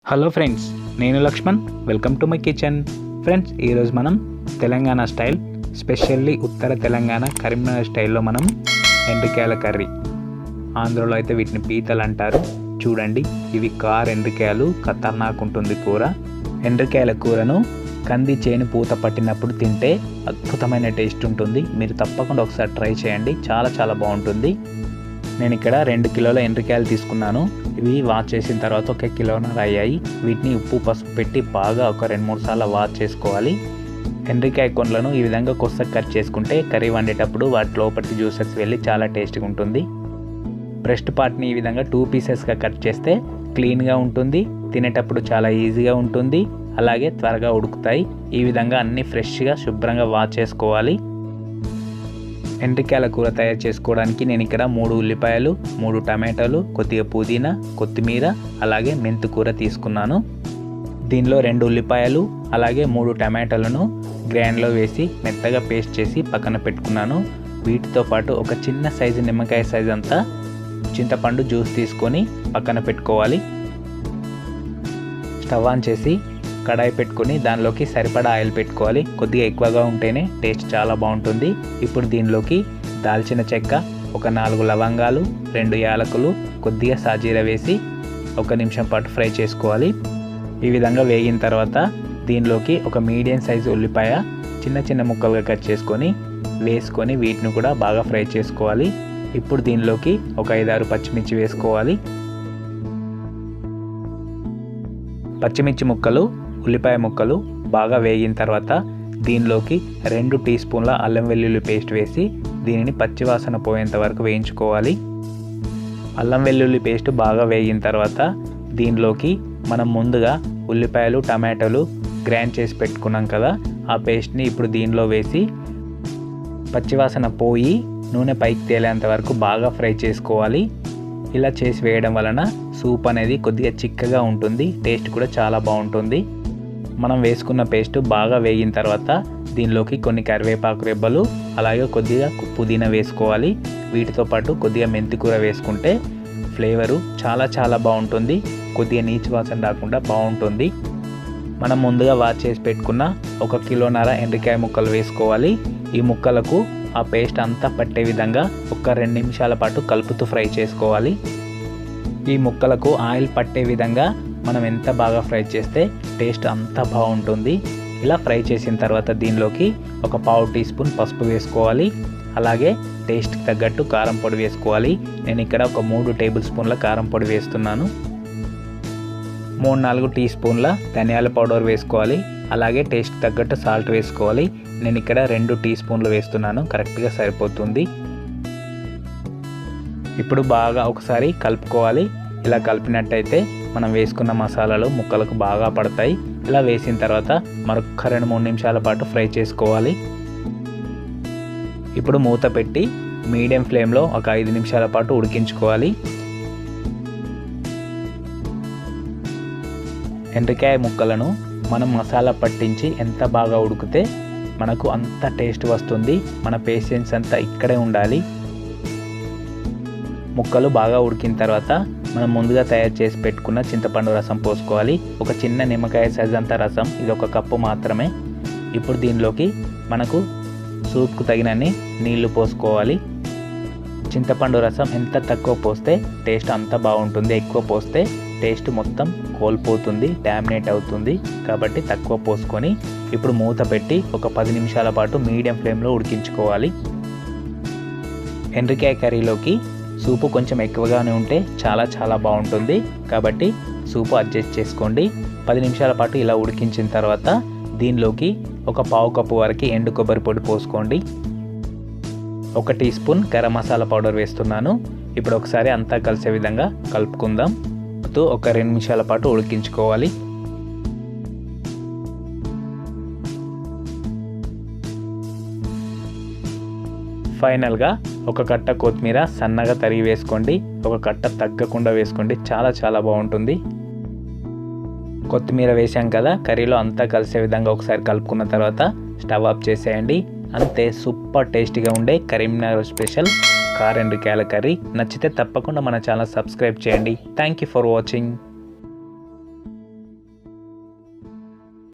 Hello friends, నేను Lakshman. Welcome to my kitchen. Friends, ఈరోజు మనం తెలంగాణ స్టైల్, స్పెషల్లీ ఉత్తర తెలంగాణ కరీంనగర్ స్టైల్లో మనం ఎండ్రికాయల కర్రీ, ఆంధ్రలో అయితే వీటిని పీతలు అంటారు. చూడండి, ఇవి ఎండ్రికాయలు, ఖతర్నాక్ ఉంటుంది కూర. ఎండ్రికాయల కూరను కంది చేను పూత పట్టినప్పుడు తింటే అద్భుతమైన టేస్ట్ ఉంటుంది. మీరు తప్పకుండా ఒకసారి ట్రై చేయండి, చాలా బాగుంటుంది. నేను ఇక్కడ 2 కిలోల ఎండ్రికాయలు తీసుకున్నాను. ఇవి వాష్ చేసిన తర్వాత 1 కిలోన్నర అయ్యాయి. వీటిని ఉప్పు పసుపు పెట్టి బాగా ఒక 2-3 సార్లు వాష్ చేసుకోవాలి. ఎండ్రికాయ కొండలను ఈ విధంగా కొత్తగా కట్ చేసుకుంటే కర్రీ వండేటప్పుడు వాటి లోపలికి జ్యూసెస్ వెళ్ళి చాలా టేస్ట్గా ఉంటుంది. బ్రెస్ట్ పార్ట్ని ఈ విధంగా 2 పీసెస్గా కట్ చేస్తే క్లీన్గా ఉంటుంది, తినేటప్పుడు చాలా ఈజీగా ఉంటుంది, అలాగే త్వరగా ఉడుకుతాయి. ఈ విధంగా అన్నీ ఫ్రెష్గా శుభ్రంగా వాష్ చేసుకోవాలి. ఎండ్రికాయల కూర తయారు చేసుకోవడానికి నేను ఇక్కడ 3 ఉల్లిపాయలు, 3 టమాటాలు, కొద్దిగా పుదీనా, కొత్తిమీర, అలాగే మెంతు కూర తీసుకున్నాను. దీనిలో 2 ఉల్లిపాయలు అలాగే 3 టమాటాలను గ్రైండ్లో వేసి మెత్తగా పేస్ట్ చేసి పక్కన పెట్టుకున్నాను. వీటితో పాటు ఒక చిన్న సైజు నిమ్మకాయ సైజు అంతా చింతపండు జ్యూస్ తీసుకొని పక్కన పెట్టుకోవాలి. స్టవ్ ఆన్ చేసి కడాయి పెట్టుకొని దానిలోకి సరిపడా ఆయిల్ పెట్టుకోవాలి. కొద్దిగా ఎక్కువగా ఉంటేనే టేస్ట్ చాలా బాగుంటుంది. ఇప్పుడు దీనిలోకి దాల్చిన చెక్క, ఒక 4 లవంగాలు, 2 యాలకులు, కొద్దిగా సాజీర వేసి 1 నిమిషం పాటు ఫ్రై చేసుకోవాలి. ఈ విధంగా వేగిన తర్వాత దీనిలోకి ఒక మీడియం సైజు ఉల్లిపాయ చిన్న ముక్కలుగా కట్ చేసుకొని వేసుకొని వీటిని కూడా బాగా ఫ్రై చేసుకోవాలి. ఇప్పుడు దీనిలోకి ఒక 5-6 పచ్చిమిర్చి వేసుకోవాలి. పచ్చిమిర్చి ముక్కలు, ఉల్లిపాయ ముక్కలు బాగా వేగిన తర్వాత దీనిలోకి 2 టీ స్పూన్ల అల్లం వెల్లుల్లి పేస్ట్ వేసి దీనిని పచ్చివాసన పోయేంత వరకు వేయించుకోవాలి. అల్లం వెల్లుల్లి పేస్ట్ బాగా వేగిన తర్వాత దీనిలోకి మనం ముందుగా ఉల్లిపాయలు, టమాటాలు గ్రైండ్ చేసి పెట్టుకున్నాం కదా, ఆ పేస్ట్ని ఇప్పుడు దీనిలో వేసి పచ్చివాసన పోయి నూనె పైకి తేలేంత వరకు బాగా ఫ్రై చేసుకోవాలి. ఇలా చేసి వేయడం వలన సూప్ అనేది కొద్దిగా చిక్కగా ఉంటుంది, టేస్ట్ కూడా చాలా బాగుంటుంది. మనం వేసుకున్న పేస్ట్ బాగా వేగిన తర్వాత దీనిలోకి కొన్ని కరివేపాకు రెబ్బలు అలాగే కొద్దిగా పుదీనా వేసుకోవాలి. వీటితో పాటు కొద్దిగా మెంతి కూర వేసుకుంటే ఫ్లేవరు చాలా బాగుంటుంది, కొద్దిగా నీచు వాసన రాకుండా బాగుంటుంది. మనం ముందుగా వాష్ చేసి పెట్టుకున్న 1 కిలోన్నర ఎండ్రికాయ ముక్కలు వేసుకోవాలి. ఈ ముక్కలకు ఆ పేస్ట్ అంతా పట్టే విధంగా ఒక 2 నిమిషాల పాటు కలుపుతూ ఫ్రై చేసుకోవాలి. ఈ ముక్కలకు ఆయిల్ పట్టే విధంగా మనం ఎంత బాగా ఫ్రై చేస్తే టేస్ట్ అంత బాగుంటుంది. ఇలా ఫ్రై చేసిన తర్వాత దీనిలోకి ఒక 1/2 టీ స్పూన్ పసుపు వేసుకోవాలి. అలాగే టేస్ట్కి తగ్గట్టు కారం పొడి వేసుకోవాలి. నేను ఇక్కడ ఒక 3 టేబుల్ స్పూన్ల కారం పొడి వేస్తున్నాను. 3-4 టీ స్పూన్ల ధనియాల పౌడర్ వేసుకోవాలి. అలాగే టేస్ట్కి తగ్గట్టు సాల్ట్ వేసుకోవాలి. నేను ఇక్కడ 2 టీ స్పూన్లు వేస్తున్నాను, కరెక్ట్గా సరిపోతుంది. ఇప్పుడు బాగా ఒకసారి కలుపుకోవాలి. ఇలా కలిపినట్టయితే మనం వేసుకున్న మసాలాలు ముక్కలకు బాగా పడతాయి. ఇలా వేసిన తర్వాత మరొక 2-3 నిమిషాల పాటు ఫ్రై చేసుకోవాలి. ఇప్పుడు మూత పెట్టి మీడియం ఫ్లేమ్లో ఒక 5 నిమిషాల పాటు ఉడికించుకోవాలి. ఎండ్రికాయ ముక్కలను మనం మసాలా పట్టించి ఎంత బాగా ఉడికితే మనకు అంత టేస్ట్ వస్తుంది. మన పేషెన్స్ అంతా ఇక్కడే ఉండాలి. ముక్కలు బాగా ఉడికిన తర్వాత మనం ముందుగా తయారు చేసి పెట్టుకున్న చింతపండు రసం పోసుకోవాలి. ఒక చిన్న నిమ్మకాయ సైజ్ అంత రసం, ఇది 1 కప్పు మాత్రమే. ఇప్పుడు దీనిలోకి మనకు సూప్కు తగినన్ని నీళ్లు పోసుకోవాలి. చింతపండు రసం ఎంత తక్కువ పోస్తే టేస్ట్ అంత బాగుంటుంది, ఎక్కువ పోస్తే టేస్ట్ మొత్తం కోల్పోతుంది, డామినేట్ అవుతుంది. కాబట్టి తక్కువ పోసుకొని ఇప్పుడు మూత పెట్టి ఒక 10 నిమిషాల పాటు మీడియం ఫ్లేమ్లో ఉడికించుకోవాలి. ఎండ్రికాయ కర్రీలోకి సూపు కొంచెం ఎక్కువగానే ఉంటే చాలా బాగుంటుంది. కాబట్టి సూపు అడ్జస్ట్ చేసుకోండి. 10 నిమిషాల పాటు ఇలా ఉడికించిన తర్వాత దీనిలోకి ఒక 1/2 కప్పు వరకు ఎండు కొబ్బరి పొడి పోసుకోండి. 1 teaspoon garam masala powder వేస్తున్నాను. ఇప్పుడు ఒకసారి అంతా కలిసే విధంగా కలుపుకుందాం. ఒక 2 నిమిషాల పాటు ఉడికించుకోవాలి. ఫైనల్గా ఒక కట్ట కొత్తిమీర సన్నగా తరిగి వేసుకోండి. ఒక కట్ట తగ్గకుండా వేసుకోండి, చాలా బాగుంటుంది. కొత్తిమీర వేసాం కదా, కర్రీలో అంతా కలిసే విధంగా ఒకసారి కలుపుకున్న తర్వాత స్టవ్ ఆఫ్ చేసేయండి. అంతే, సూపర్ టేస్టీగా ఉండే కరీంనగర్ స్పెషల్ ఎండ్రికాయల కర్రీ. నచ్చితే తప్పకుండా మన ఛానల్ సబ్స్క్రైబ్ చేయండి. Thank you for watching.